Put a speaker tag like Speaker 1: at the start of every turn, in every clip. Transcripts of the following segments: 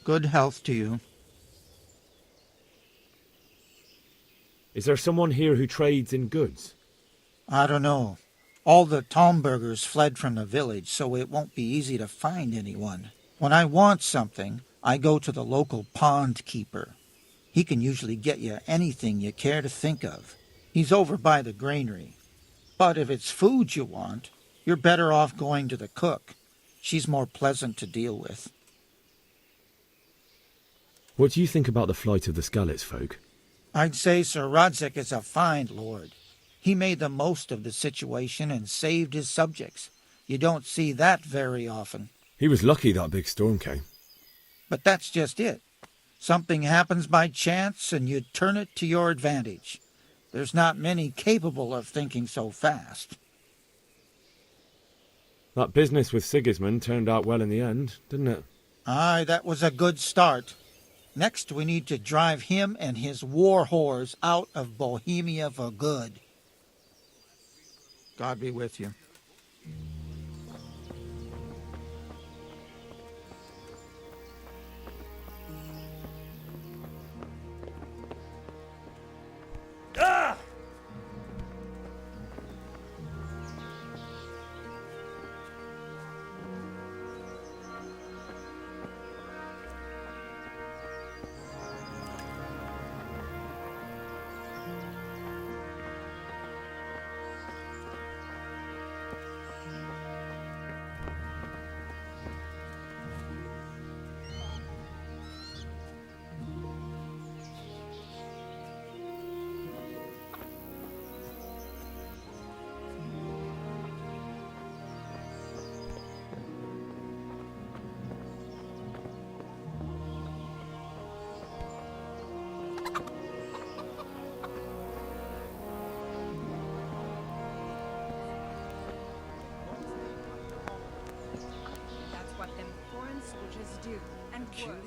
Speaker 1: Good health to you.
Speaker 2: Is there someone here who trades in goods?
Speaker 1: I don't know. All the Tomburgers fled from the village, so it won't be easy to find anyone. When I want something, I go to the local pond keeper. He can usually get you anything you care to think of. He's over by the granary. But if it's food you want, you're better off going to the cook. She's more pleasant to deal with.
Speaker 2: What do you think about the flight of the Skalitz folk?
Speaker 1: I'd say Sir Radzig is a fine lord. He made the most of the situation and saved his subjects. You don't see that very often.
Speaker 2: He was lucky that big storm came.
Speaker 1: But that's just it. Something happens by chance and you turn it to your advantage. There's not many capable of thinking so fast.
Speaker 2: That business with Sigismund turned out well in the end, didn't it?
Speaker 1: Aye, that was a good start. Next we need to drive him and his war whores out of Bohemia for good. God be with you.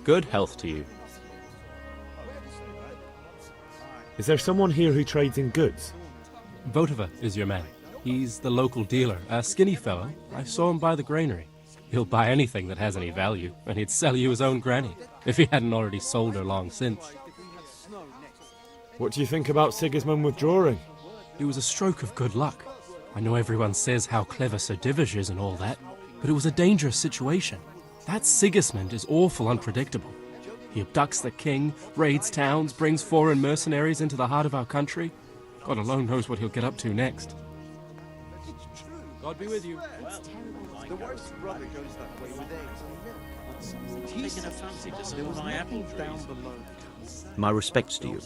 Speaker 3: Good health to you.
Speaker 2: Is there someone here who trades in goods?
Speaker 3: Votova is your man. He's the local dealer, a skinny fellow. I saw him by the granary. He'll buy anything that has any value, and he'd sell you his own granny, if he hadn't already sold her long since.
Speaker 2: What do you think about Sigismund withdrawing?
Speaker 3: It was a stroke of good luck. I know everyone says how clever Sir Divish is and all that, but it was a dangerous situation. That Sigismund is awful unpredictable. He abducts the king, raids towns, brings foreign mercenaries into the heart of our country. God alone knows what he'll get up to next. God be with you.
Speaker 4: The worst brother goes that way with eggs. He's taking a fancy to steal my apple down below.
Speaker 5: My respects to you.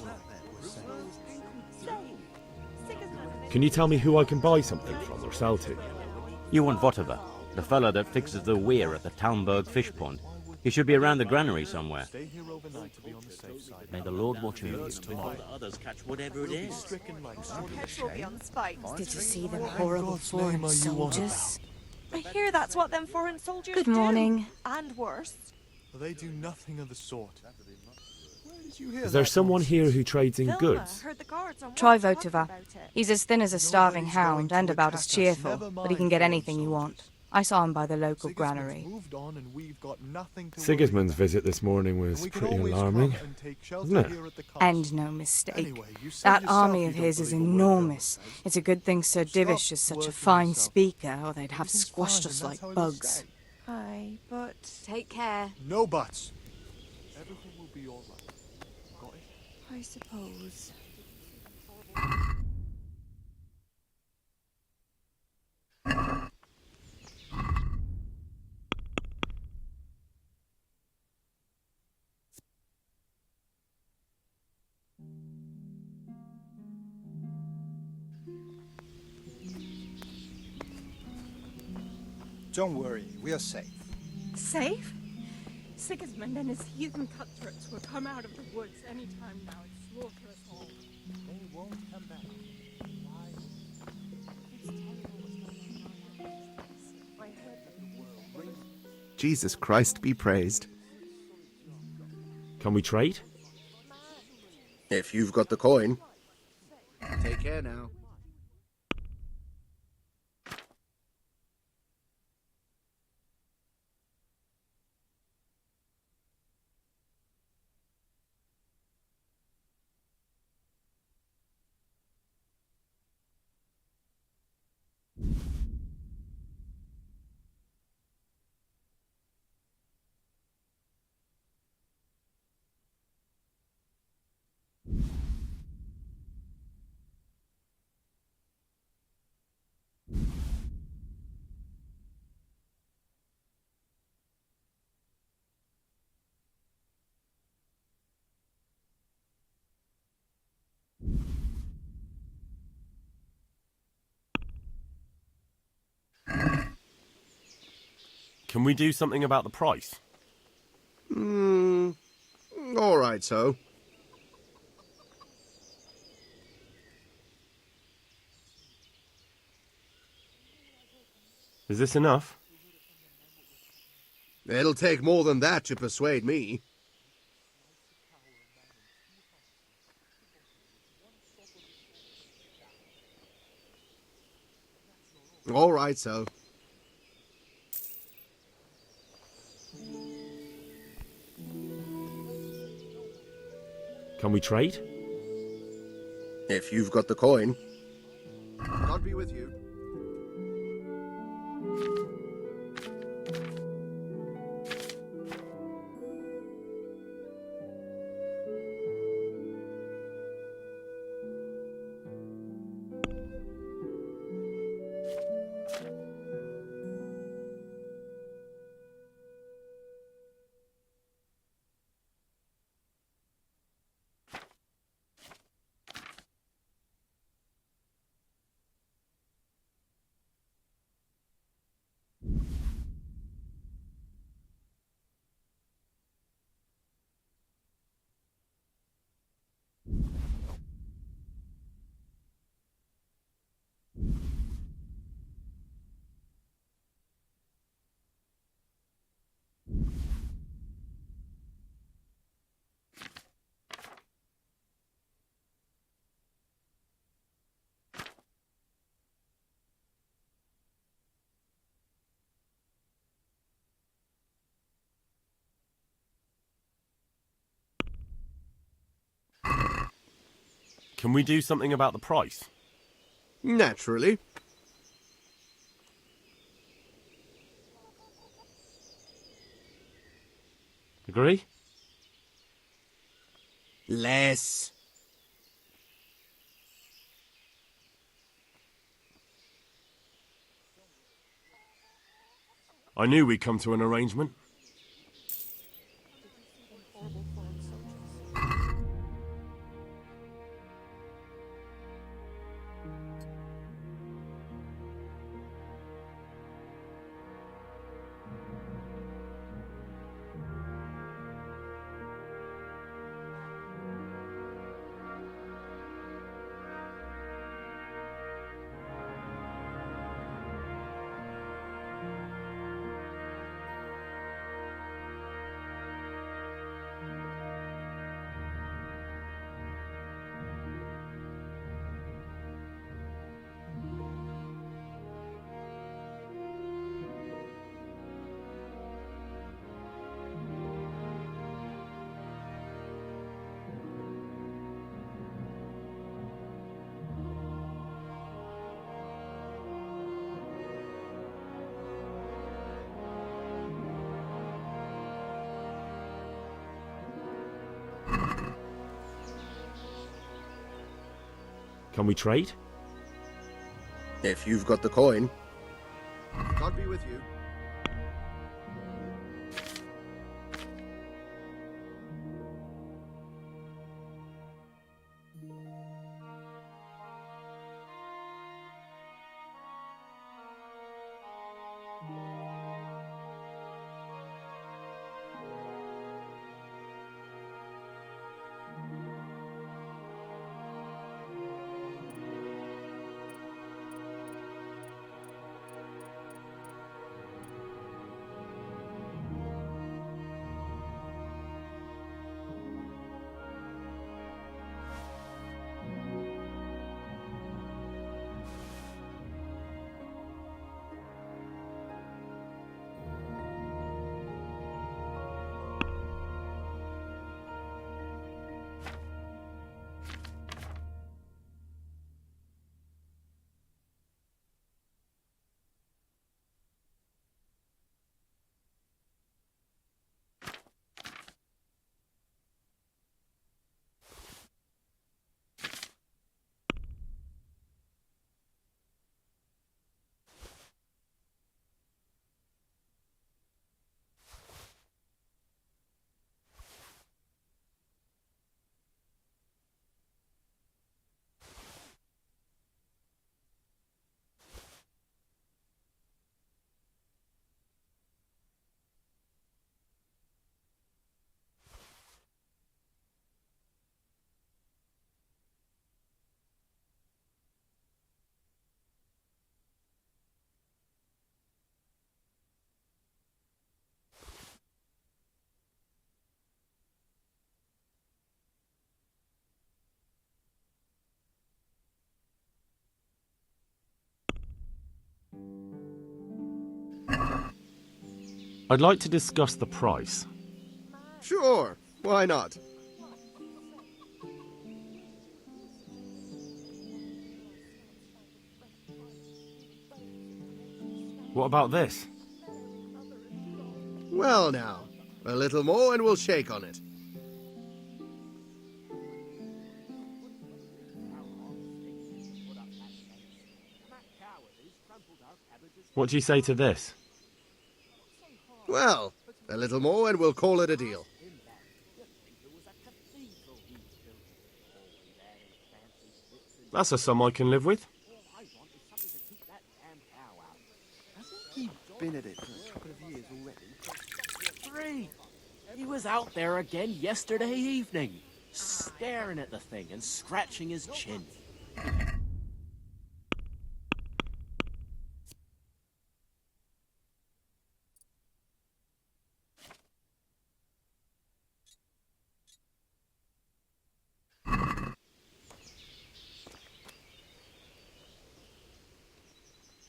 Speaker 2: Can you tell me who I can buy something from or sell to?
Speaker 5: You want Votova, the fellow that fixes the weir at the Talmberg fish pond. He should be around the granary somewhere. May the Lord watch over you.
Speaker 4: Before the others catch whatever it is.
Speaker 6: Did you see them horrible foreign soldiers?
Speaker 7: I hear that's what them foreign soldiers
Speaker 6: Good
Speaker 7: do.
Speaker 6: morning.
Speaker 7: And worse.
Speaker 8: They do nothing of the sort.
Speaker 2: Is there someone here who trades in goods?
Speaker 7: Heard the guards on
Speaker 6: Try
Speaker 7: watch talking
Speaker 6: Votova.
Speaker 7: about it.
Speaker 6: He's as thin as a starving hound and about as cheerful, but he can get anything you want. I saw him by the local granary.
Speaker 2: Sigismund's visit this morning was pretty alarming, wasn't it?
Speaker 6: And no mistake. That army of his is enormous. It's a good thing Sir Divish is such a fine speaker, or they'd have squashed us like bugs.
Speaker 7: Aye, but...
Speaker 6: Take care.
Speaker 8: No buts. Everything will be all right. Got it?
Speaker 7: I suppose.
Speaker 9: Don't worry, we are safe.
Speaker 7: Safe? Sigismund and his heathen cutthroats will come out of the woods any time now and slaughter us all.
Speaker 9: They won't come back.
Speaker 10: Jesus Christ be praised.
Speaker 2: Can we trade?
Speaker 11: If you've got the coin. Take care now.
Speaker 2: Can we do something about the price?
Speaker 11: All right, so.
Speaker 2: Is this enough?
Speaker 11: It'll take more than that to persuade me. All right, so.
Speaker 2: Can we trade?
Speaker 11: If you've got the coin. God be with you.
Speaker 2: Can we do something about the price?
Speaker 11: Naturally.
Speaker 2: Agree?
Speaker 11: Less.
Speaker 2: I knew we'd come to an arrangement. Can we trade?
Speaker 11: If you've got the coin. God be with you.
Speaker 2: I'd like to discuss the price.
Speaker 11: Sure, why not?
Speaker 2: What about this?
Speaker 11: Well now, a little more and we'll shake on it.
Speaker 2: What do you say to this?
Speaker 11: Well, a little more and we'll call it a deal.
Speaker 2: That's a sum I can live with.
Speaker 8: He's been at it for a couple of years already.
Speaker 3: 3! He was out there again yesterday evening, staring at the thing and scratching his chin.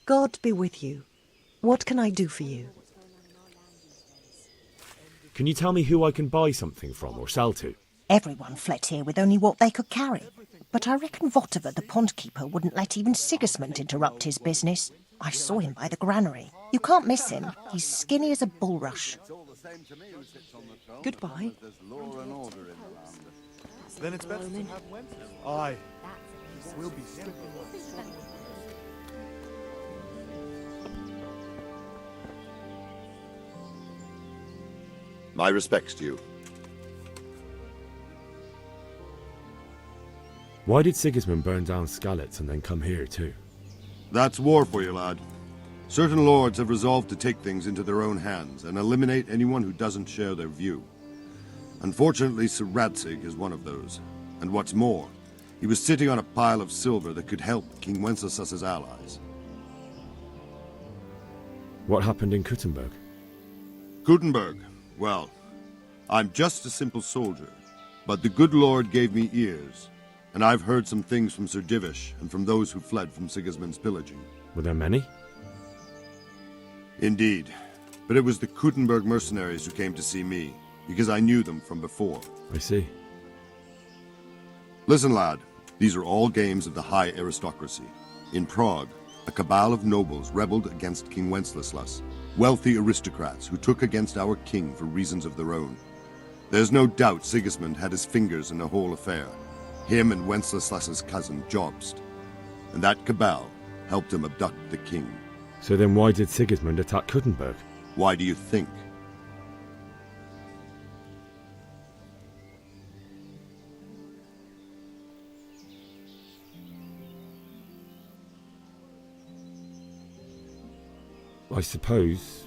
Speaker 12: God be with you. What can I do for you?
Speaker 2: Can you tell me who I can buy something from or sell to?
Speaker 13: Everyone fled here with only what they could carry. But I reckon Votiver, the pond keeper, wouldn't let even Sigismund interrupt his business. I saw him by the granary. You can't miss him. He's skinny as a bulrush.
Speaker 12: Goodbye.
Speaker 8: Then it's better to have Wenceslaus. Aye. We'll be stricken.
Speaker 14: My respects to you.
Speaker 2: Why did Sigismund burn down Skalitz and then come here too?
Speaker 14: That's war for you, lad. Certain lords have resolved to take things into their own hands and eliminate anyone who doesn't share their view. Unfortunately, Sir Radzig is one of those. And what's more, he was sitting on a pile of silver that could help King Wenceslaus's allies.
Speaker 2: What happened in Kuttenberg?
Speaker 14: Kuttenberg? Well, I'm just a simple soldier, but the good Lord gave me ears, and I've heard some things from Sir Divish and from those who fled from Sigismund's pillaging.
Speaker 2: Were there many?
Speaker 14: Indeed, but it was the Kuttenberg mercenaries who came to see me, because I knew them from before.
Speaker 2: I see.
Speaker 14: Listen, lad, these are all games of the high aristocracy. In Prague, a cabal of nobles rebelled against King Wenceslaus, wealthy aristocrats who took against our king for reasons of their own. There's no doubt Sigismund had his fingers in the whole affair, him and Wenceslaus's cousin Jobst, and that cabal helped him abduct the king.
Speaker 2: So then why did Sigismund attack Kuttenberg?
Speaker 14: Why do you think?
Speaker 2: I suppose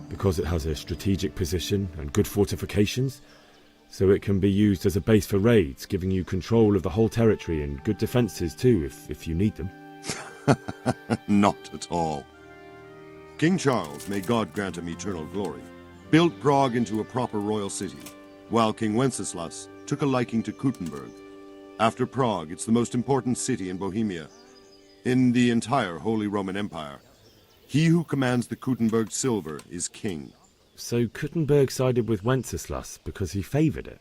Speaker 2: because it has a strategic position and good fortifications, so it can be used as a base for raids, giving you control of the whole territory and good defences too, if you need them.
Speaker 14: Not at all. King Charles, may God grant him eternal glory, built Prague into a proper royal city, while King Wenceslaus took a liking to Kuttenberg. After Prague, it's the most important city in Bohemia, in the entire Holy Roman Empire. He who commands the Kuttenberg silver is king.
Speaker 2: So Kuttenberg sided with Wenceslaus because he favoured it?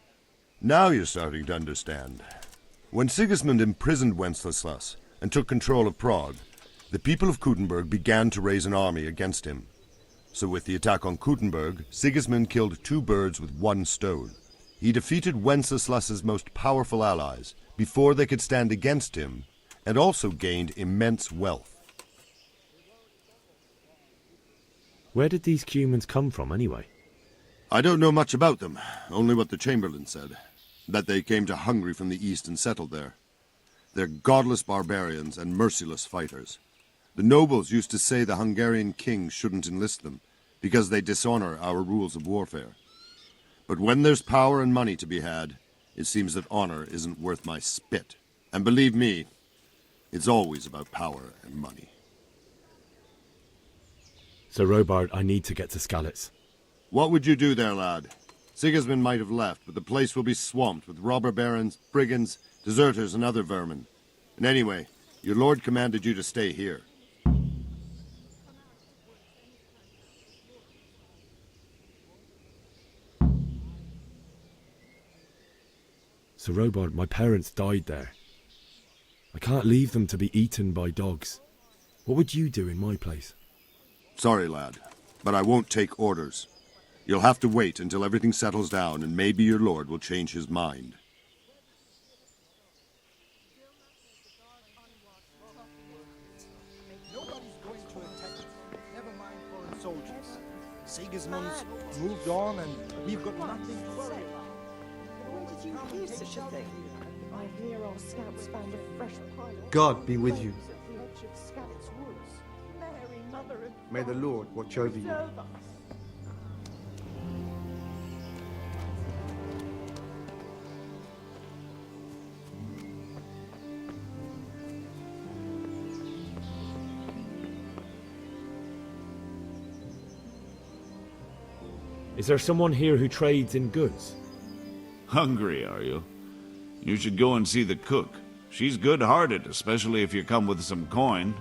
Speaker 14: Now you're starting to understand. When Sigismund imprisoned Wenceslaus and took control of Prague, the people of Kuttenberg began to raise an army against him. So with the attack on Kuttenberg, Sigismund killed 2 birds with 1 stone. He defeated Wenceslaus's most powerful allies before they could stand against him, and also gained immense wealth.
Speaker 2: Where did these Cumans come from, anyway?
Speaker 14: I don't know much about them, only what the Chamberlain said, that they came to Hungary from the east and settled there. They're godless barbarians and merciless fighters. The nobles used to say the Hungarian king shouldn't enlist them, because they dishonor our rules of warfare. But when there's power and money to be had, it seems that honor isn't worth my spit. And believe me, it's always about power and money.
Speaker 2: So, Robard, I need to get to Skalitz.
Speaker 14: What would you do there, lad? Sigismund might have left, but the place will be swamped with robber barons, brigands, deserters, and other vermin. And anyway, your lord commanded you to stay here.
Speaker 2: Sir Robard, my parents died there. I can't leave them to be eaten by dogs. What would you do in my place?
Speaker 14: Sorry, lad, but I won't take orders. You'll have to wait until everything settles down, and maybe your lord will change his mind.
Speaker 9: Nobody's going to attack. Never mind foreign soldiers. Sigismund's moved on, and we've got nothing to worry about.
Speaker 12: When did you hear such a thing? I hear our scouts found a fresh pile.
Speaker 15: God be with you.
Speaker 12: At the edge of Skalitz woods. Mary, Mother of
Speaker 15: May the Lord watch over you.
Speaker 12: preserve us.
Speaker 2: Is there someone here who trades in goods?
Speaker 16: Hungry, are you? You should go and see the cook. She's good-hearted, especially if you come with some coin.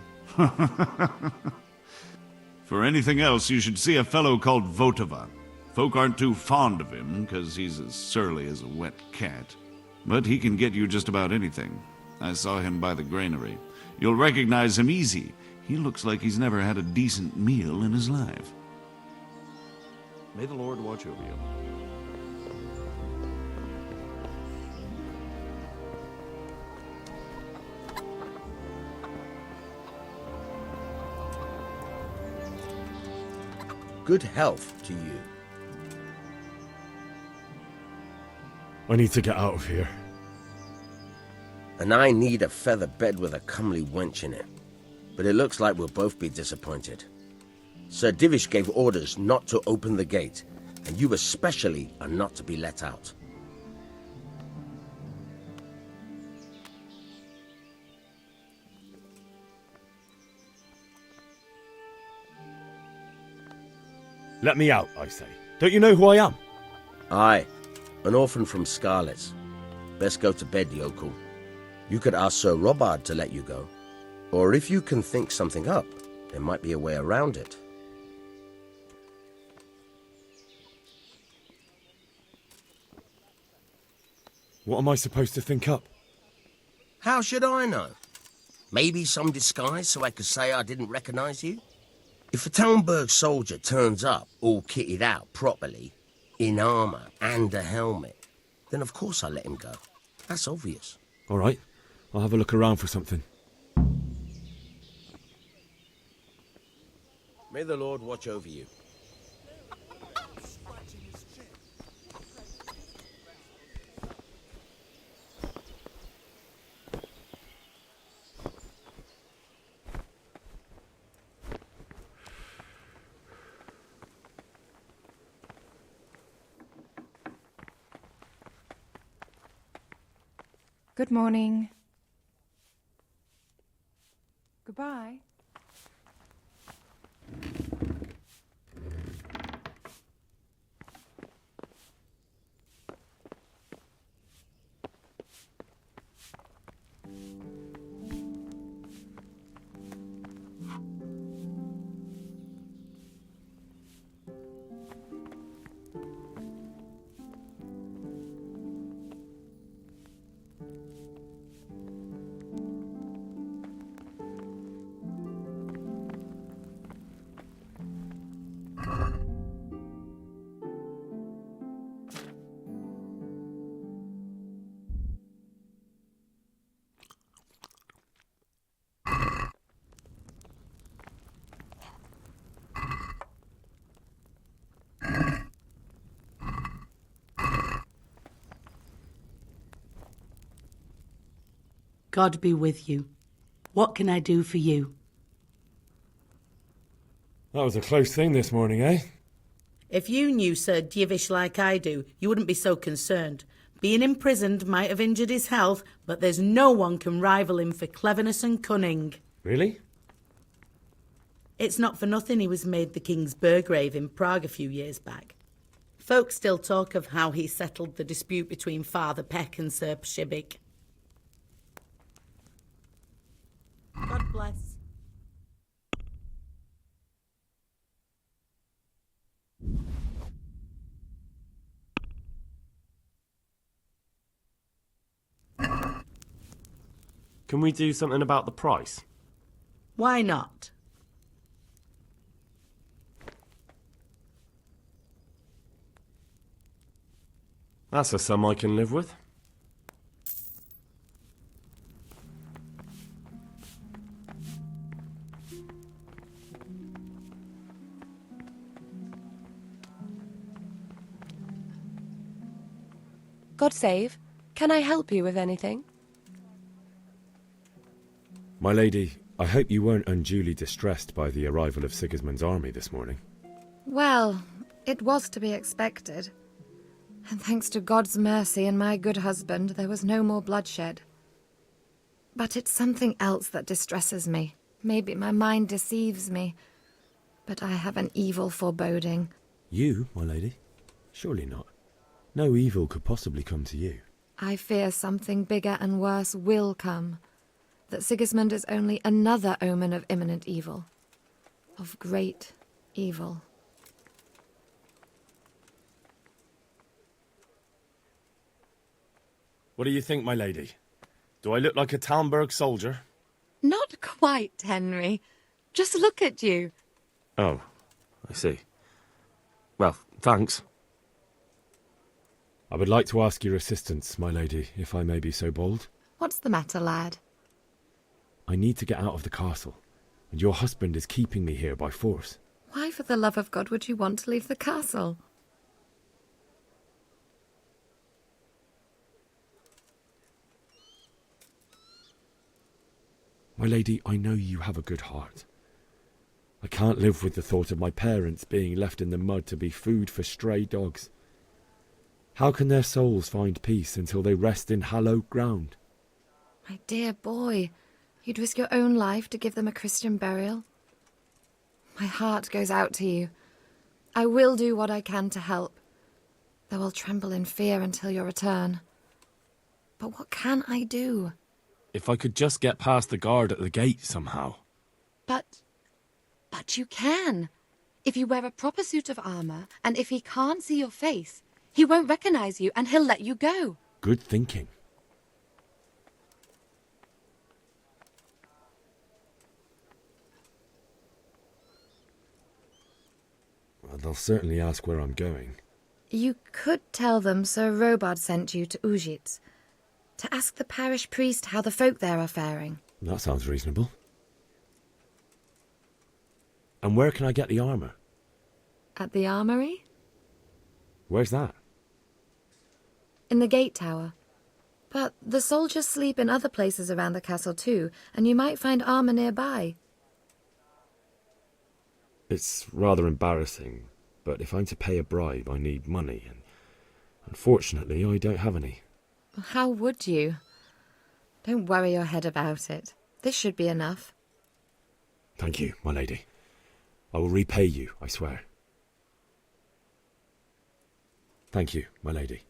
Speaker 16: For anything else, you should see a fellow called Votava. Folk aren't too fond of him, because he's as surly as a wet cat. But he can get you just about anything. I saw him by the granary. You'll recognize him easy. He looks like he's never had a decent meal in his life. May the Lord watch over you.
Speaker 11: Good health to you.
Speaker 2: I need to get out of here.
Speaker 11: And I need a feather bed with a comely wench in it. But it looks like we'll both be disappointed. Sir Divish gave orders not to open the gate, and you especially are not to be let out.
Speaker 2: Let me out, I say. Don't you know who I am?
Speaker 11: Aye, an orphan from Skalitz. Best go to bed, yokel. You could ask Sir Robard to let you go. Or if you can think something up, there might be a way around it.
Speaker 2: What am I supposed to think up?
Speaker 11: How should I know? Maybe some disguise so I could say I didn't recognize you? If a Talmberg soldier turns up all kitted out properly, in armor and a helmet, then of course I let him go. That's obvious.
Speaker 2: All right, I'll have a look around for something.
Speaker 11: May the Lord watch over you.
Speaker 17: Good morning. Goodbye.
Speaker 18: God be with you. What can I do for you?
Speaker 2: That was a close thing this morning, eh?
Speaker 18: If you knew Sir Divish like I do, you wouldn't be so concerned. Being imprisoned might have injured his health, but there's no one can rival him for cleverness and cunning.
Speaker 2: Really?
Speaker 18: It's not for nothing he was made the King's Burgrave in Prague a few years back. Folk still talk of how he settled the dispute between Father Peck and Sir Pshibik. God bless.
Speaker 3: Can we do something about the price?
Speaker 18: Why not?
Speaker 3: That's a sum I can live with.
Speaker 19: God save. Can I help you with anything?
Speaker 2: My lady, I hope you weren't unduly distressed by the arrival of Sigismund's army this morning.
Speaker 20: Well, it was to be expected. And thanks to God's mercy and my good husband, there was no more bloodshed. But it's something else that distresses me. Maybe my mind deceives me. But I have an evil foreboding.
Speaker 2: You, my lady? Surely not. No evil could possibly come to you.
Speaker 20: I fear something bigger and worse will come. That Sigismund is only another omen of imminent evil. Of great evil.
Speaker 3: What do you think, my lady? Do I look like a Talmberg soldier?
Speaker 19: Not quite, Henry. Just look at you.
Speaker 3: Oh, I see. Well, thanks.
Speaker 2: I would like to ask your assistance, my lady, if I may be so bold.
Speaker 20: What's the matter, lad?
Speaker 2: I need to get out of the castle, and your husband is keeping me here by force.
Speaker 20: Why, for the love of God, would you want to leave the castle?
Speaker 2: My lady, I know you have a good heart. I can't live with the thought of my parents being left in the mud to be food for stray dogs. How can their souls find peace until they rest in hallowed ground?
Speaker 20: My dear boy, you'd risk your own life to give them a Christian burial? My heart goes out to you. I will do what I can to help, though I'll tremble in fear until your return. But what can I do?
Speaker 3: If I could just get past the guard at the gate somehow.
Speaker 19: But you can. If you wear a proper suit of armour, and if he can't see your face, he won't recognise you and he'll let you go.
Speaker 2: Good thinking. Well, they'll certainly ask where I'm going.
Speaker 20: You could tell them Sir Robard sent you to Ujits, to ask the parish priest how the folk there are faring.
Speaker 2: That sounds reasonable. And where can I get the armour?
Speaker 20: At the armoury?
Speaker 2: Where's that?
Speaker 20: In the gate tower. But the soldiers sleep in other places around the castle too, and you might find armour nearby.
Speaker 2: It's rather embarrassing, but if I'm to pay a bribe, I need money, and unfortunately I don't have any.
Speaker 20: How would you? Don't worry your head about it. This should be enough.
Speaker 2: Thank you, my lady. I will repay you, I swear. Thank you, my lady.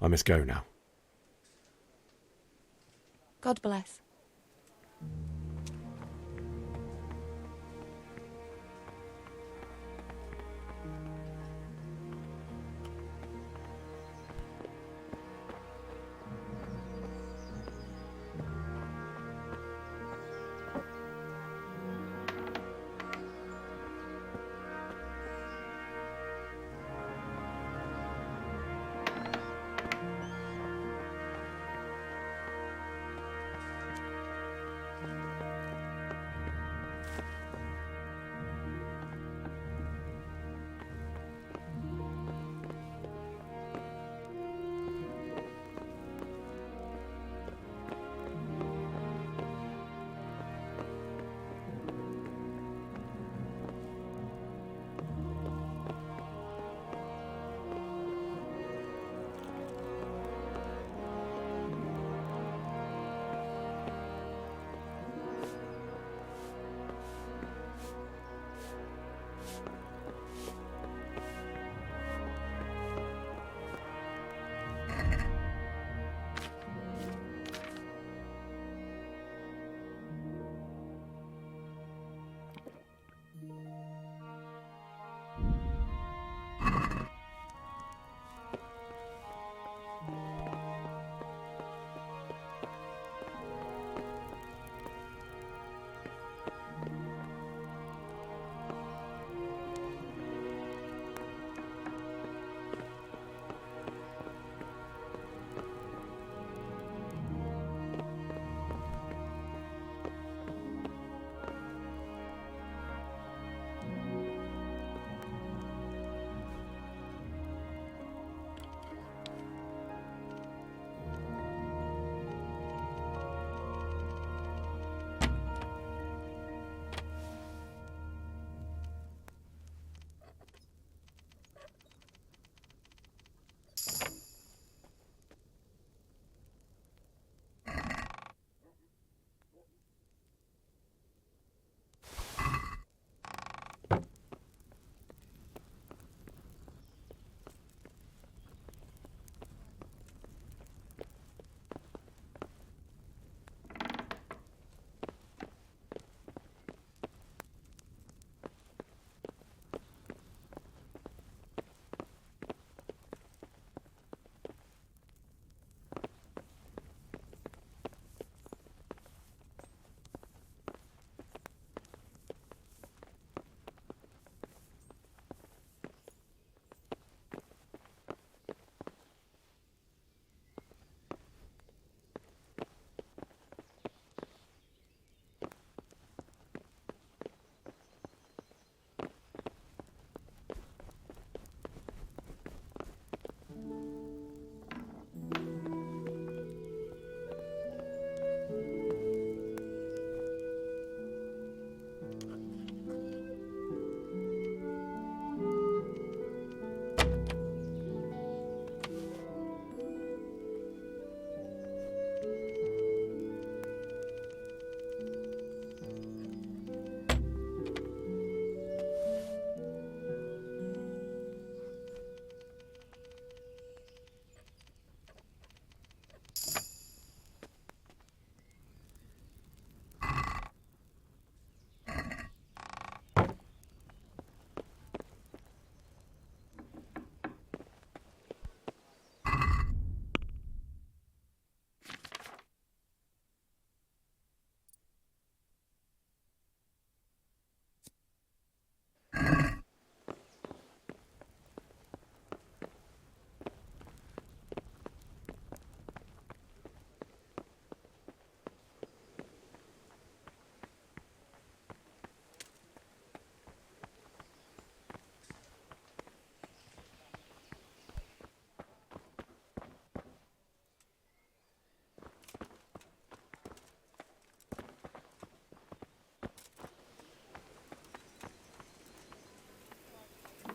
Speaker 2: I must go now.
Speaker 19: God bless.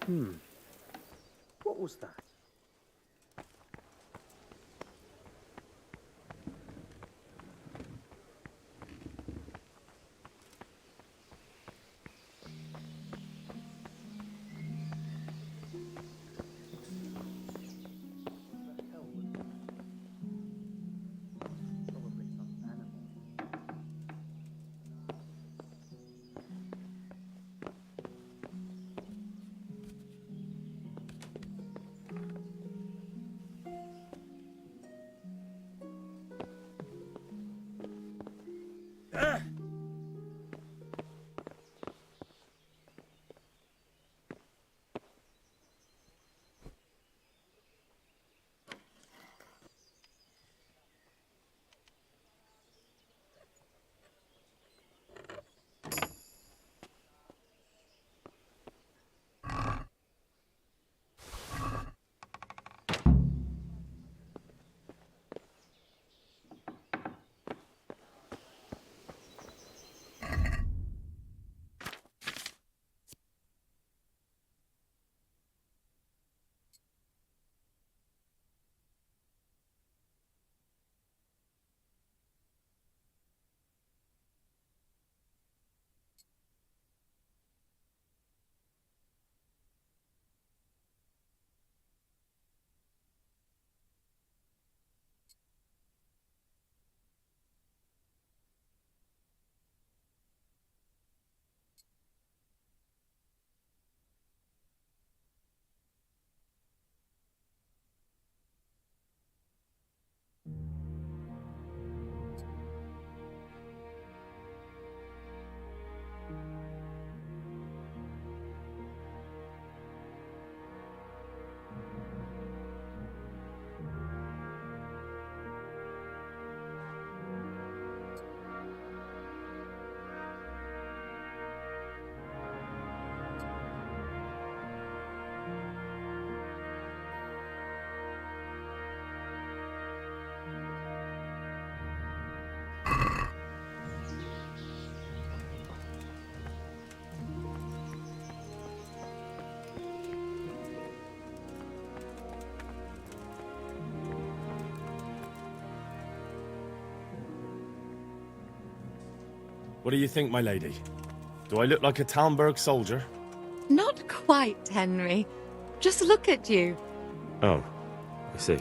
Speaker 15: What was that?
Speaker 2: What do you think, my lady? Do I look like a Talmberg soldier?
Speaker 19: Not quite, Henry. Just look at you.
Speaker 2: Oh, I see.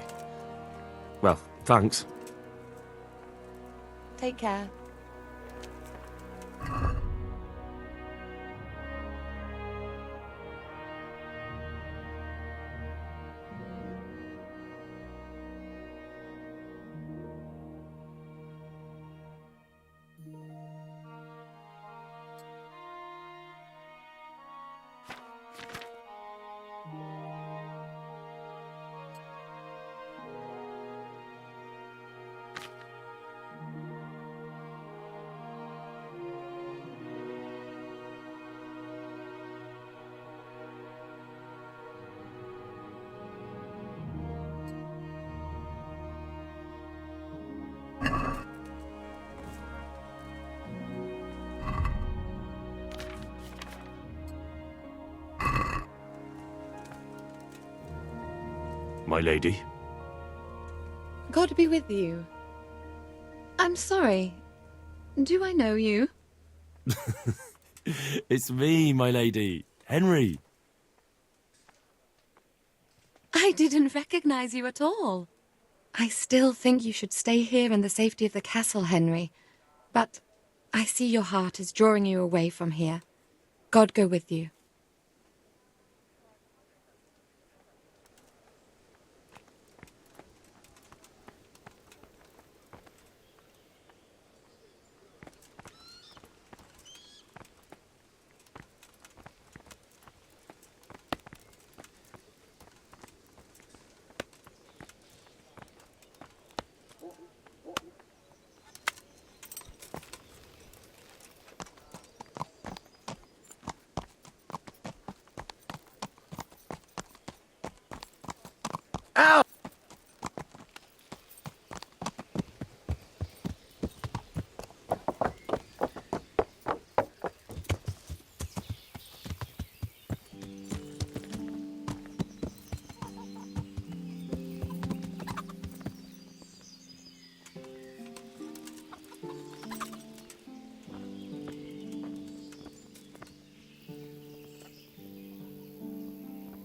Speaker 2: Well, thanks.
Speaker 19: Take care.
Speaker 2: My lady?
Speaker 19: God be with you. I'm sorry. Do I know you?
Speaker 2: It's me, my lady. Henry.
Speaker 19: I didn't recognize you at all. I still think you should stay here in the safety of the castle, Henry. But I see your heart is drawing you away from here. God go with you.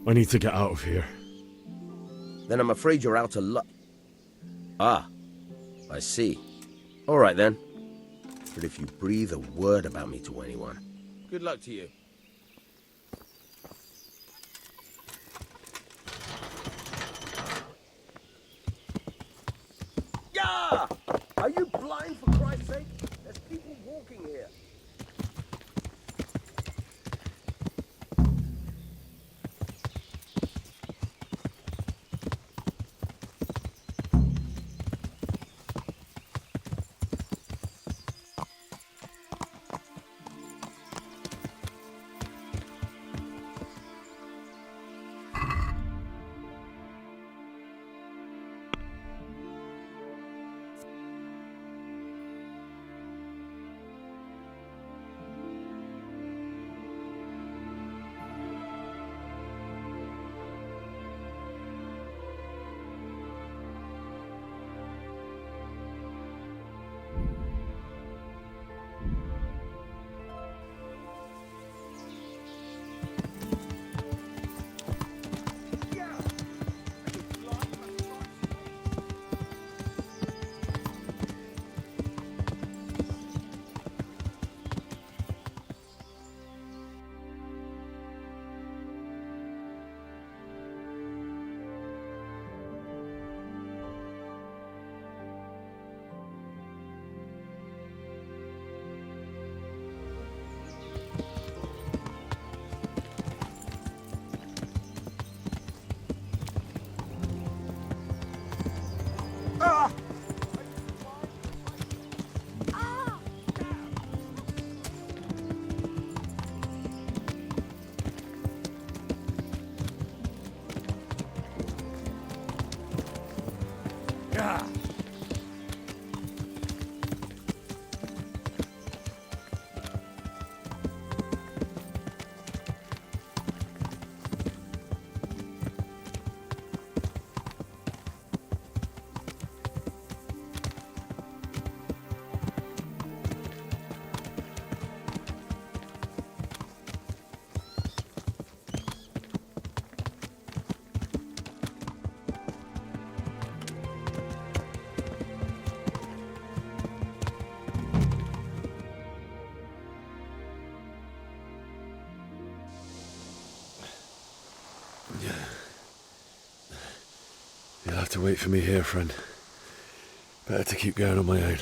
Speaker 2: I need to get out of here.
Speaker 11: Then I'm afraid you're out of luck. Ah, I see. All right then. But if you breathe a word about me to anyone, good luck to you. Yeah! Are you blind, for Christ's sake? There's people walking here.
Speaker 2: You'll have to wait for me here, friend. Better to keep going on my own.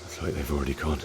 Speaker 2: Looks like they've already gone.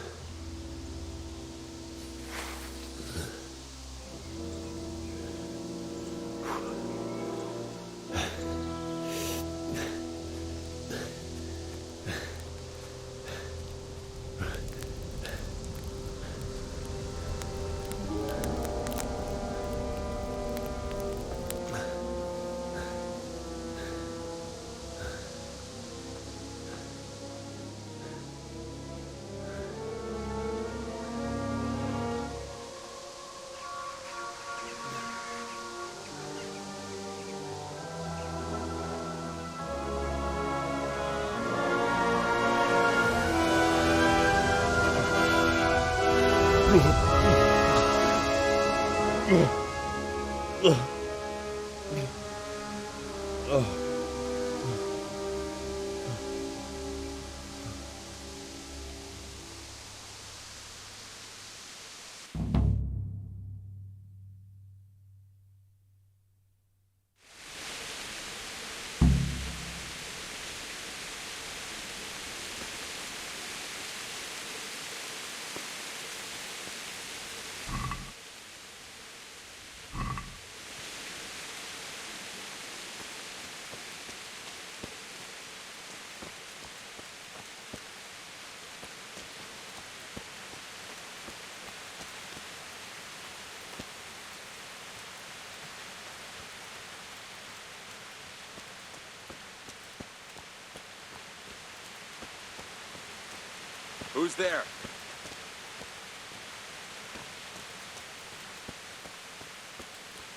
Speaker 21: Who's there?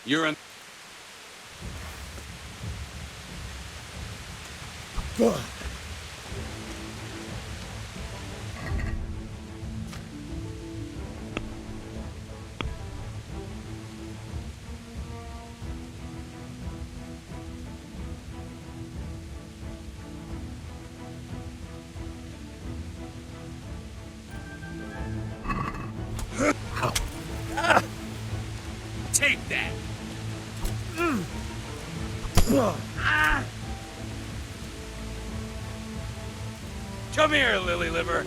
Speaker 21: You're in... Take that! Come here, lily liver!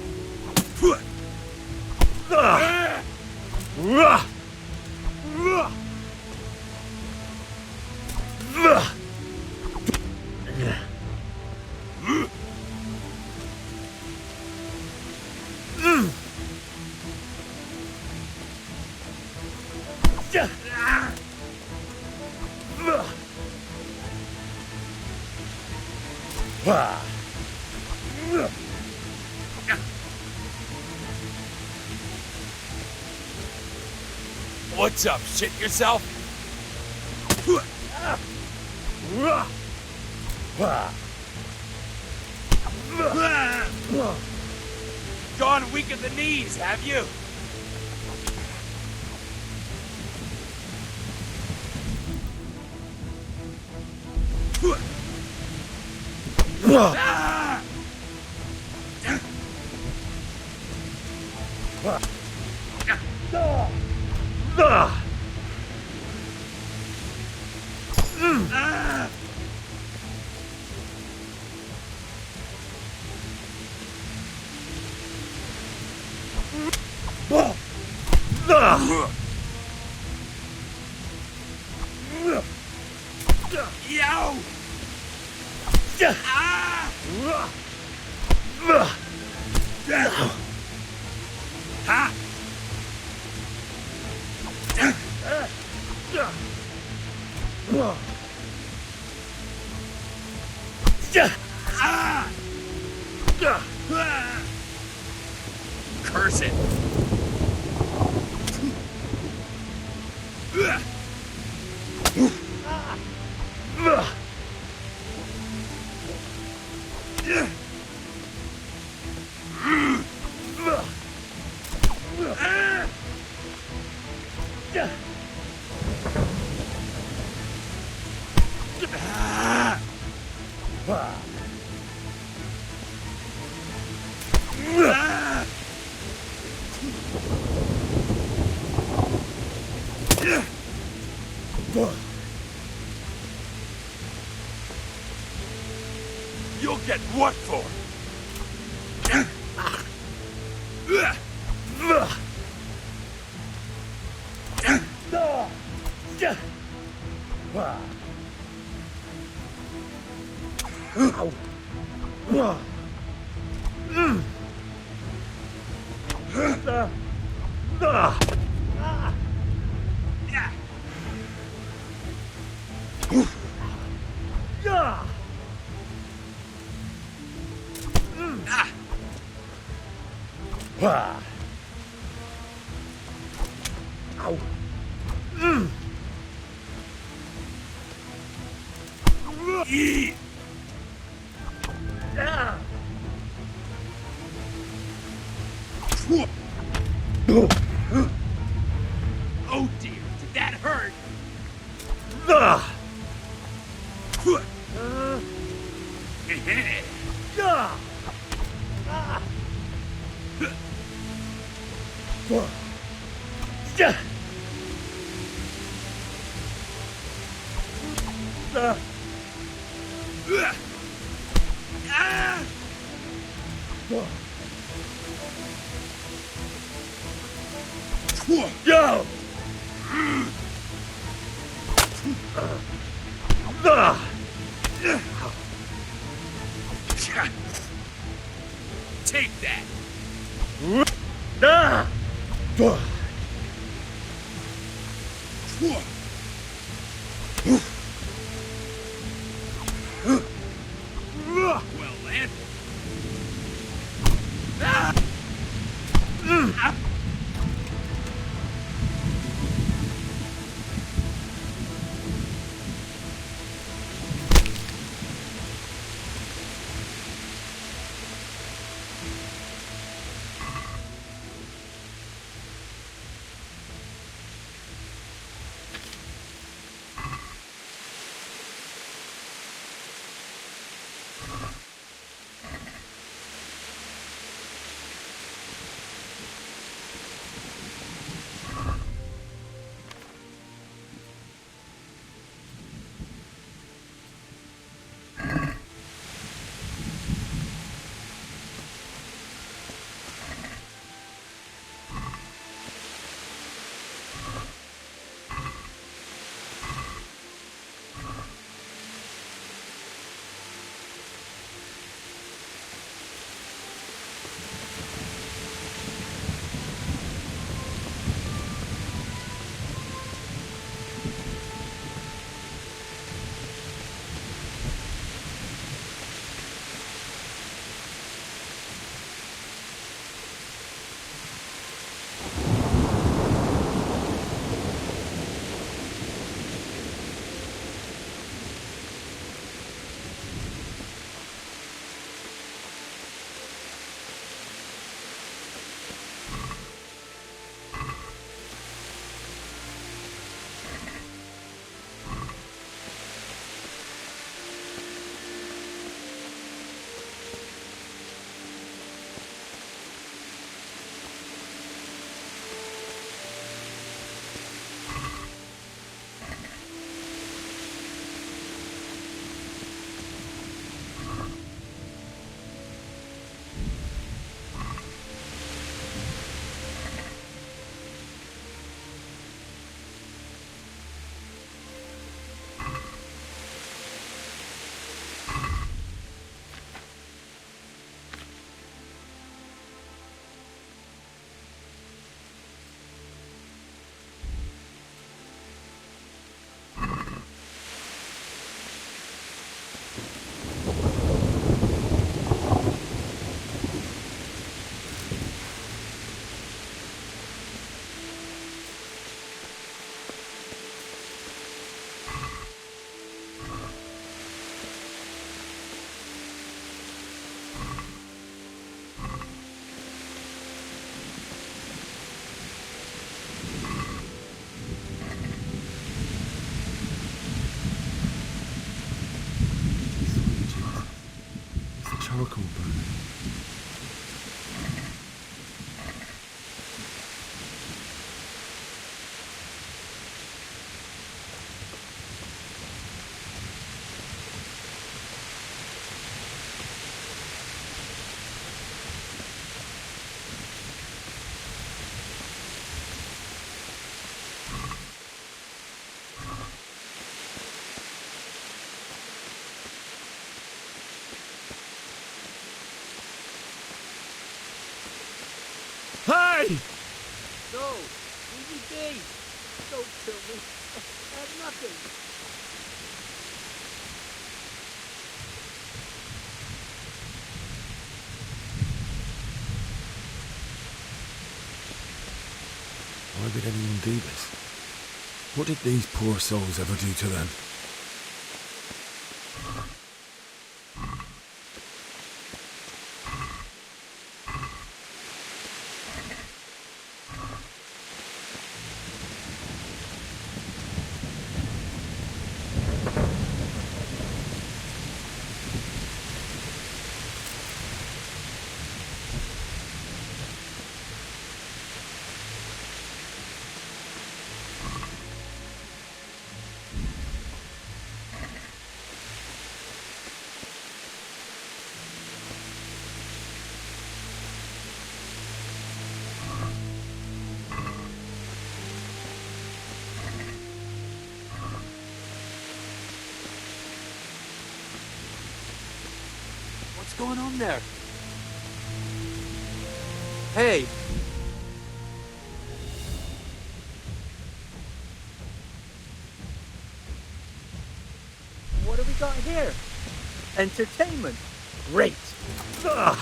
Speaker 21: What's up, shit yourself? Gone weak at the knees, have you? Curse it! You'll get what for? Oh dear, did that hurt? Go! Take that! Well then.
Speaker 2: charcoal burning.
Speaker 21: Hey!
Speaker 9: No! Leave me be! Don't kill me! I have nothing!
Speaker 2: Why would anyone do this? What did these poor souls ever do to them?
Speaker 21: What's going on there? Hey!
Speaker 9: What have we got here? Entertainment? Great! Ugh.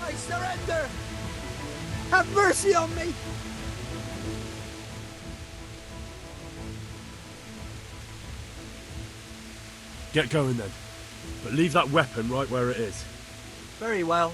Speaker 9: I surrender! Have mercy on me!
Speaker 2: Get going then. But leave that weapon right where it is.
Speaker 9: Very well.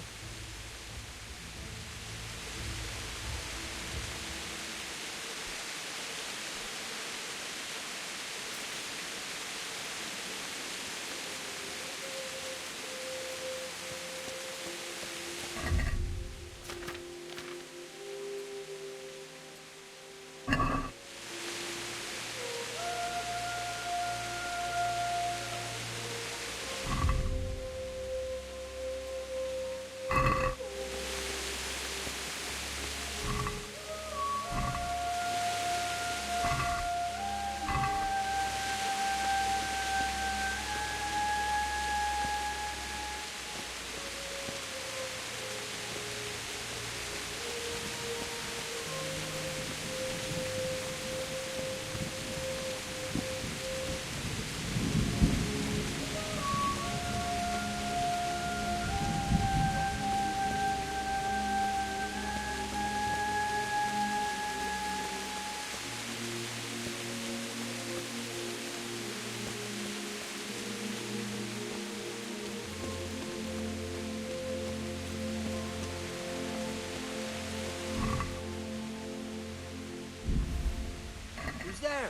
Speaker 21: Who's there?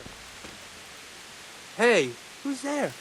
Speaker 21: Hey, who's there?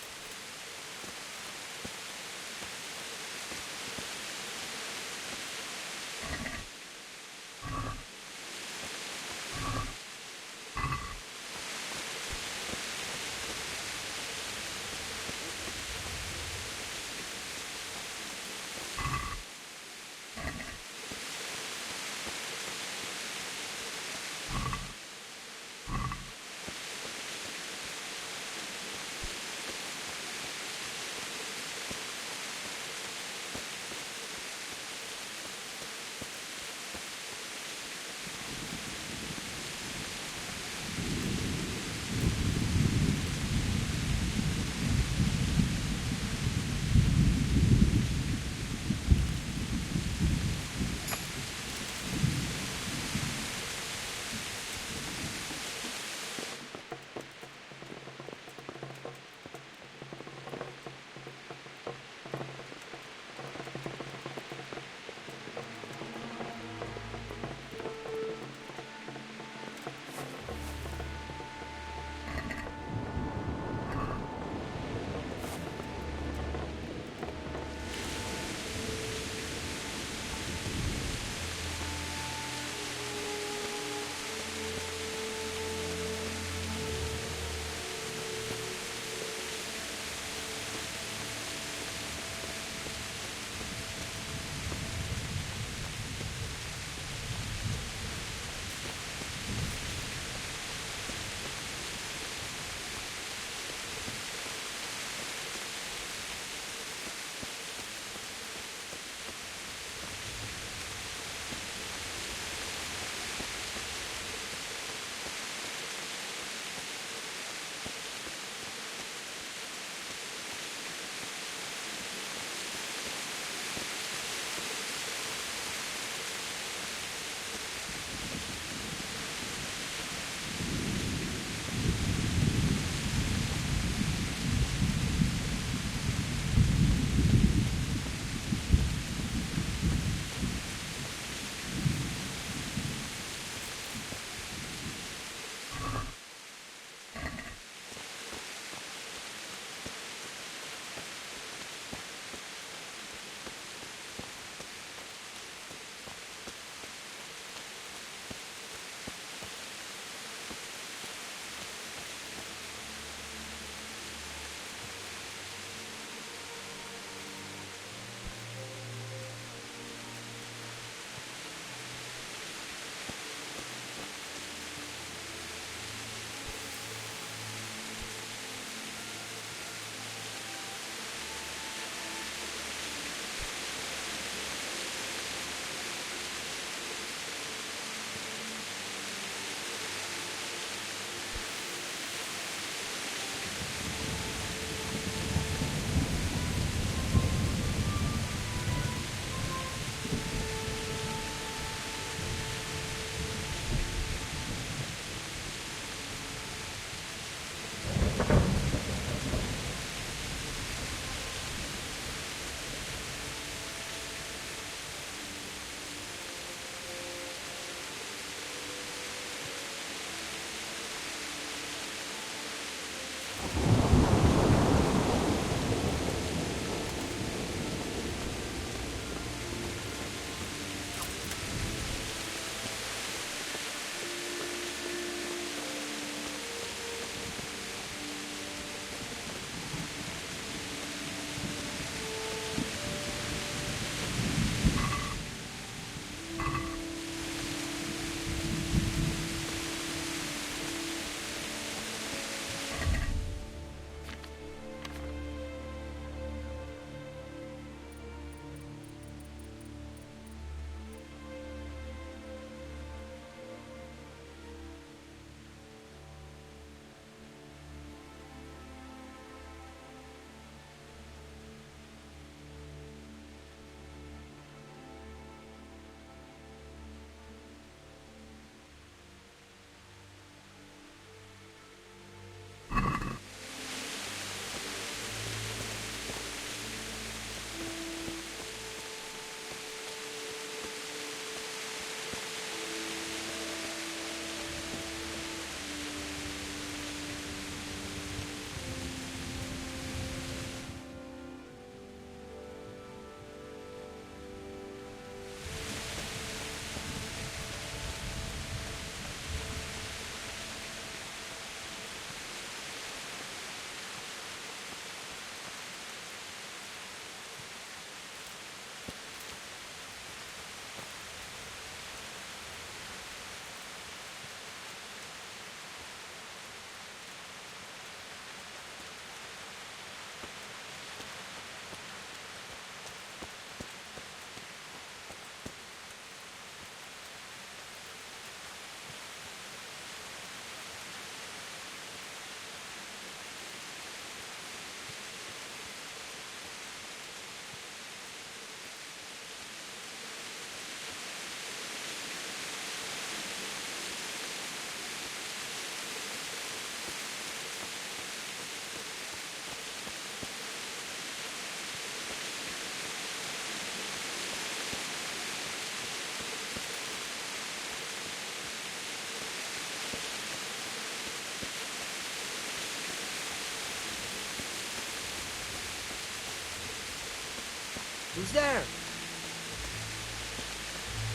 Speaker 9: Who's there?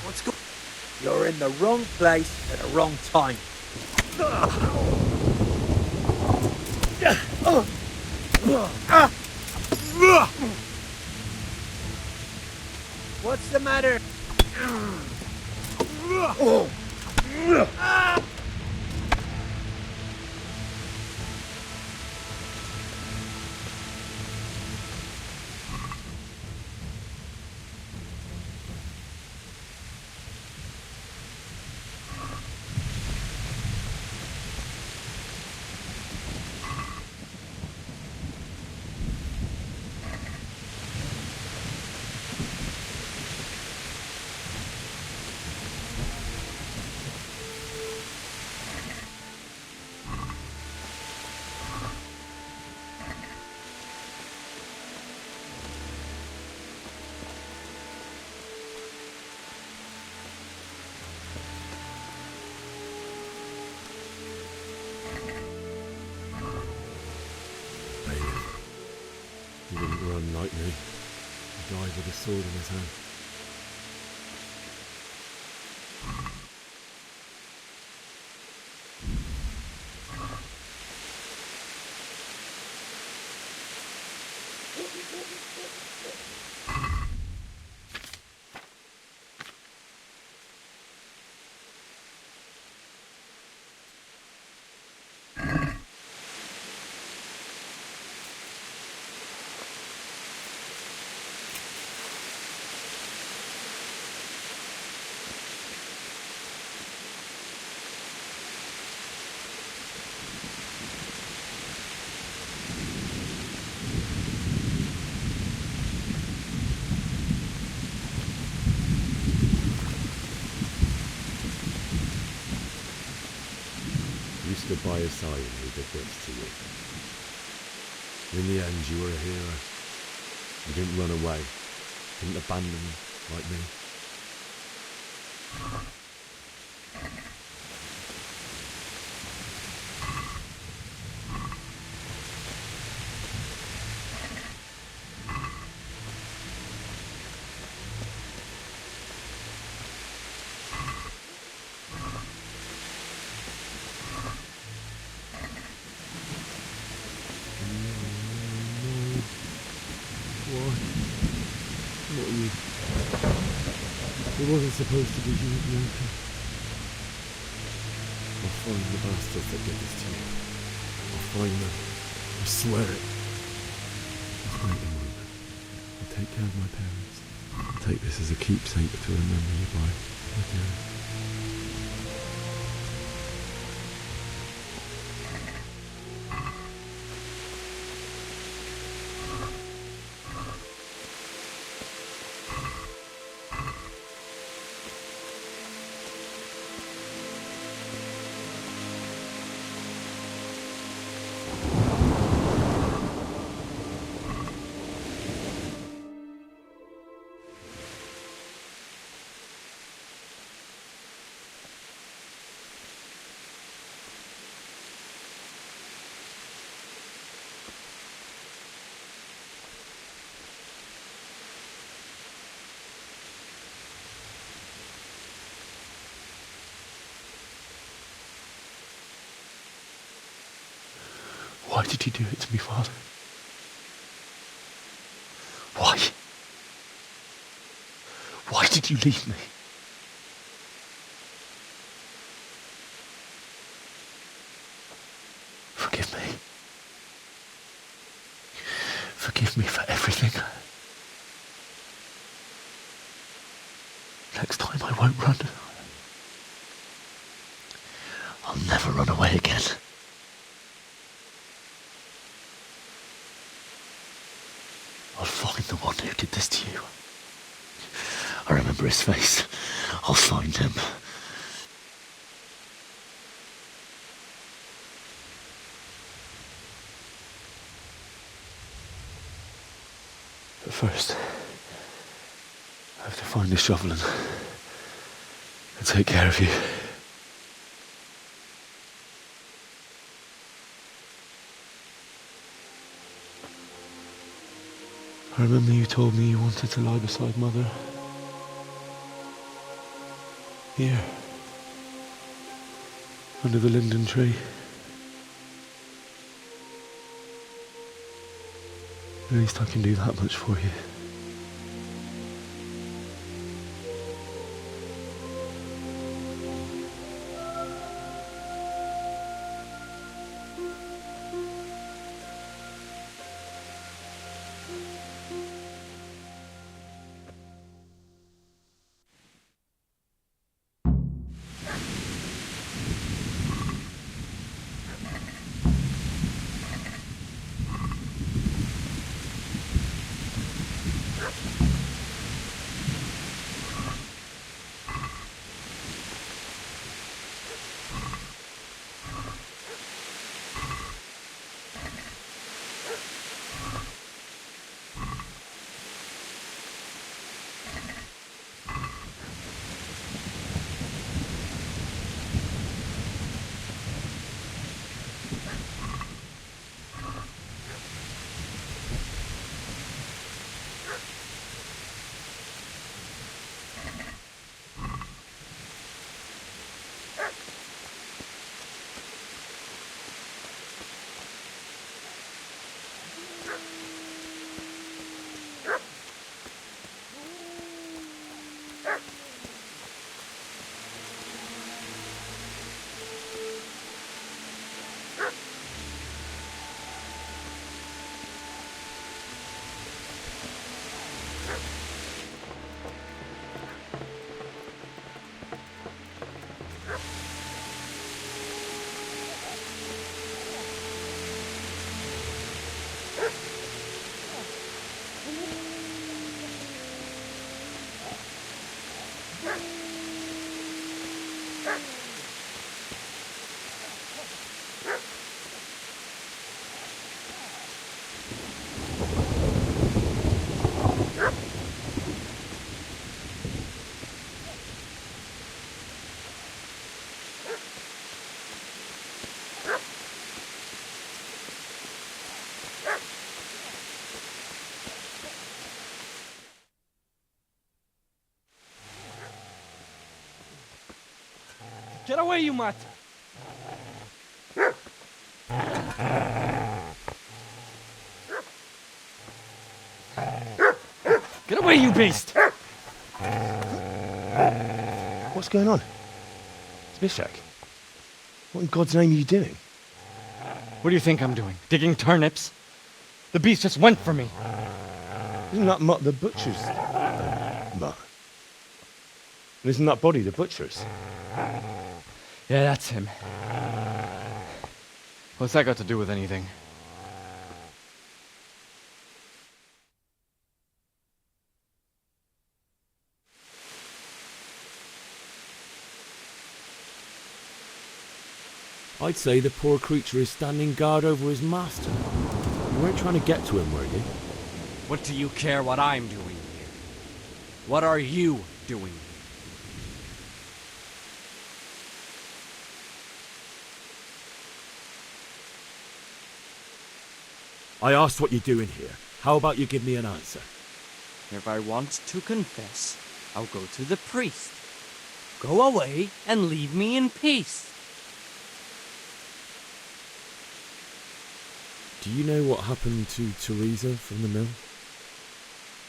Speaker 9: What's going?
Speaker 4: You're in the wrong place at the wrong time.
Speaker 9: What's the matter?
Speaker 2: He didn't run like me. He died with a sword in his hand. You stood by his side and he did this to you. In the end, you were a hero. You didn't run away. Didn't abandon like me. It wasn't supposed to be you, Bianca. I'll find the bastards that did this to you. I'll find them. I swear it. Just wait a moment. I'll take care of my parents. I'll take this as a keepsake to remember you by, my dearest. Why did you do it to me, Father? Why? Why did you leave me? Forgive me. Forgive me for everything. Next time I won't run. I'll never run away again. I'll find the one who did this to you. I remember his face. I'll find him. But first, I have to find a shovel and take care of you. I remember you told me you wanted to lie beside Mother. Here. Under the linden tree. At least I can do that much for you.
Speaker 21: Get away, you mutt! Get away, you beast!
Speaker 2: What's going on? It's Bishak. What in God's name are you doing?
Speaker 21: What do you think I'm doing? Digging turnips? The beast just went for me.
Speaker 2: Isn't that Mutt the butcher's? Mutt. And isn't that body the butcher's?
Speaker 21: Yeah, that's him. What's that got to do with anything?
Speaker 2: I'd say the poor creature is standing guard over his master. You weren't trying to get to him, were you?
Speaker 21: What do you care what I'm doing here? What are you doing here?
Speaker 2: I asked what you're doing here. How about you give me an answer?
Speaker 21: If I want to confess, I'll go to the priest. Go away and leave me in peace.
Speaker 2: Do you know what happened to Teresa from the mill?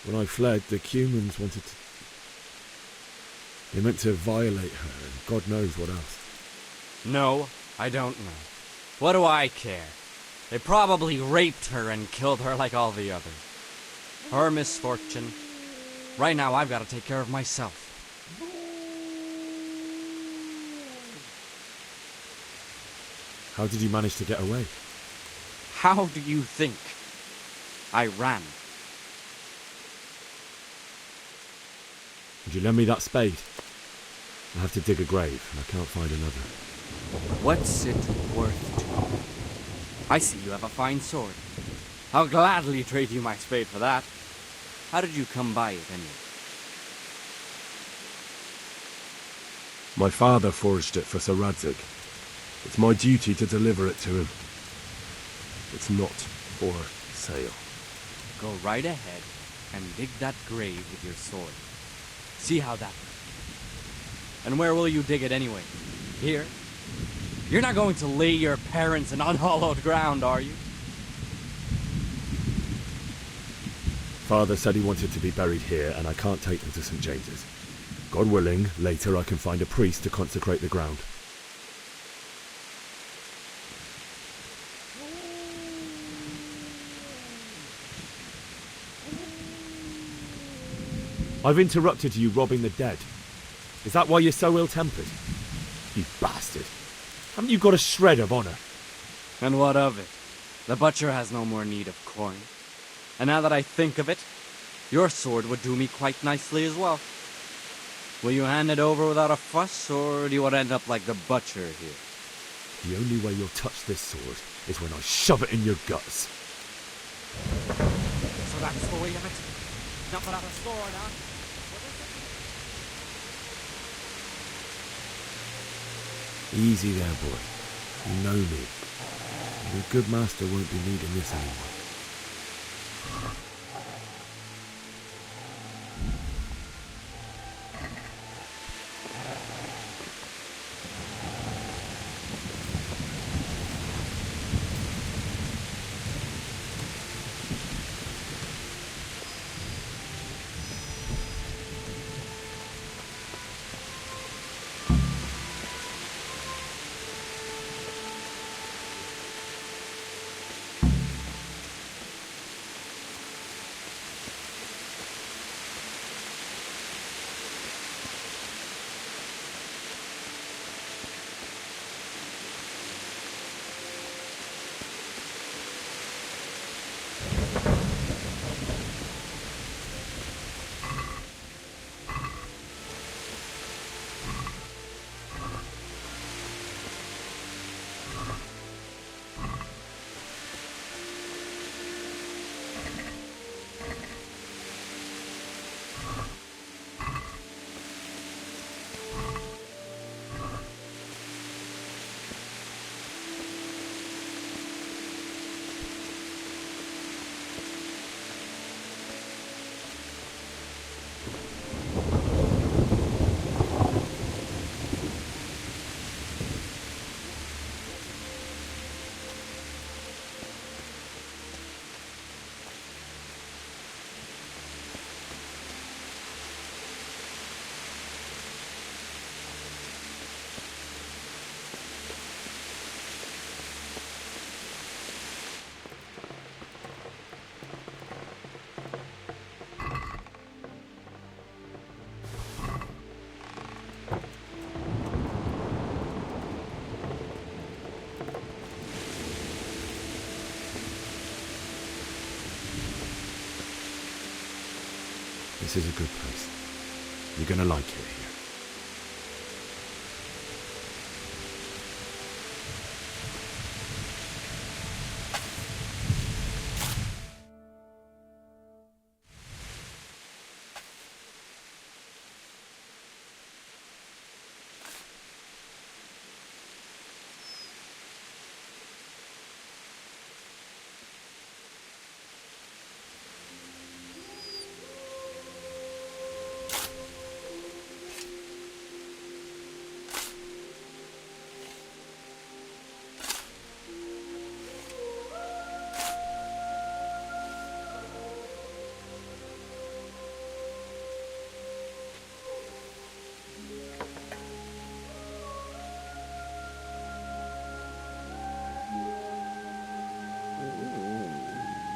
Speaker 2: When I fled, the Cumans wanted to... They meant to violate her, and God knows what else.
Speaker 21: No, I don't know. What do I care? They probably raped her and killed her like all the others. Her misfortune. Right now, I've got to take care of myself.
Speaker 2: How did you manage to get away?
Speaker 21: How do you think? I ran.
Speaker 2: Would you lend me that spade? I have to dig a grave, and I can't find another.
Speaker 21: What's it worth to you? I see you have a fine sword. I'll gladly trade you my spade for that. How did you come by it, anyway?
Speaker 2: My father forged it for Sir Radzig. It's my duty to deliver it to him. It's not for sale.
Speaker 21: Go right ahead and dig that grave with your sword. See how that goes. And where will you dig it anyway? Here? You're not going to lay your parents in unhallowed ground, are you?
Speaker 2: Father said he wanted to be buried here, and I can't take them to St. James's. God willing, later I can find a priest to consecrate the ground. I've interrupted you robbing the dead. Is that why you're so ill-tempered? You bastard. Haven't you got a shred of honour?
Speaker 21: And what of it? The butcher has no more need of coin. And now that I think of it, your sword would do me quite nicely as well. Will you hand it over without a fuss, or do you want to end up like the butcher here?
Speaker 2: The only way you'll touch this sword is when I shove it in your guts.
Speaker 21: So that's the way of it? Not without a sword, huh?
Speaker 2: Easy there, boy. You know me. Your good master won't be needing this anymore. This is a good place. You're gonna like it here.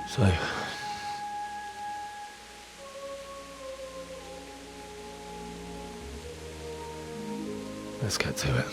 Speaker 2: So, let's get to it.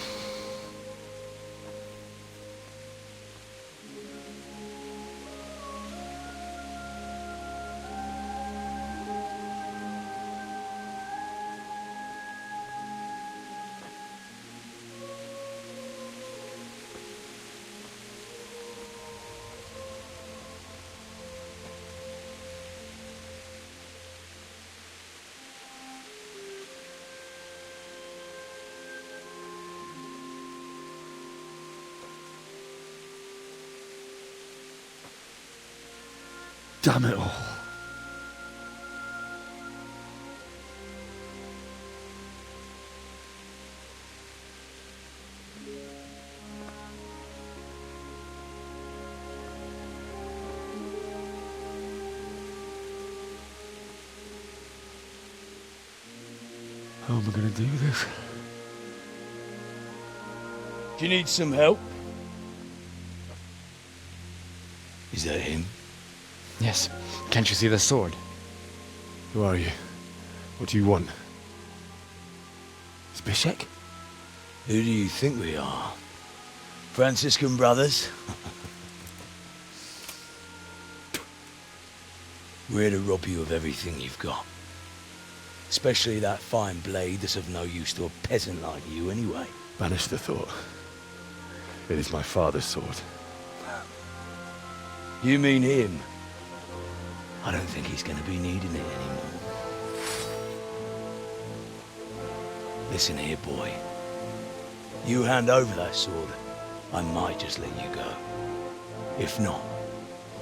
Speaker 2: Damn it all.
Speaker 1: am I gonna do this?
Speaker 22: Do you need some help? Is that him?
Speaker 1: Yes. Can't you see the sword?
Speaker 2: Who are you? What do you want?
Speaker 1: Zbyszek?
Speaker 22: Who do you think we are? Franciscan brothers? We're here to rob you of everything you've got. Especially that fine blade that's of no use to a peasant like you anyway.
Speaker 2: Banish the thought. It is my father's sword.
Speaker 22: You mean him? I don't think he's going to be needing it anymore. Listen here, boy. You hand over that sword, I might just let you go. If not,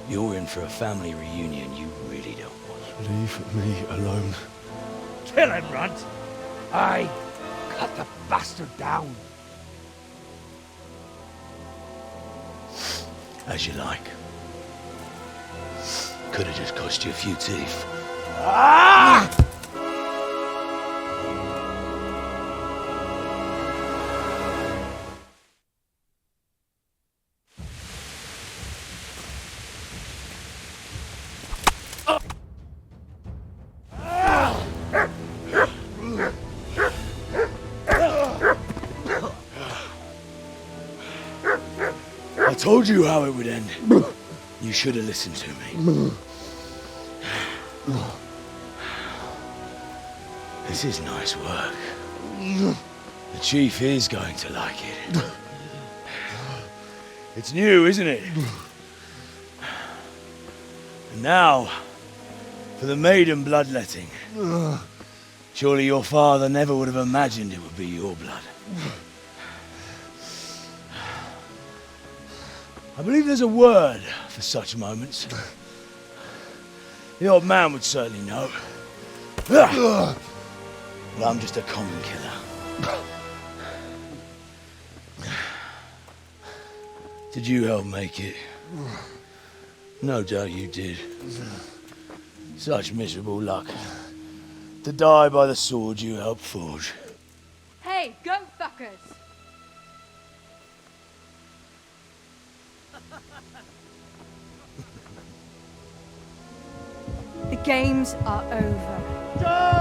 Speaker 22: you're in for a family reunion you really don't want.
Speaker 2: Leave me alone.
Speaker 22: Kill him, Runt! Aye, cut the bastard down. As you like. Could have just cost you a few teeth. Ah! I told you how it would end. You should have listened to me. This is nice work. The chief is going to like it. It's new, isn't it? And now, for the maiden bloodletting. Surely your father never would have imagined it would be your blood. I believe there's a word for such moments. The old man would certainly know. But I'm just a common killer. Did you help make it? No doubt you did. Such miserable luck. To die by the sword you helped forge.
Speaker 7: Hey, go fuckers!
Speaker 6: The games are over.
Speaker 22: Go!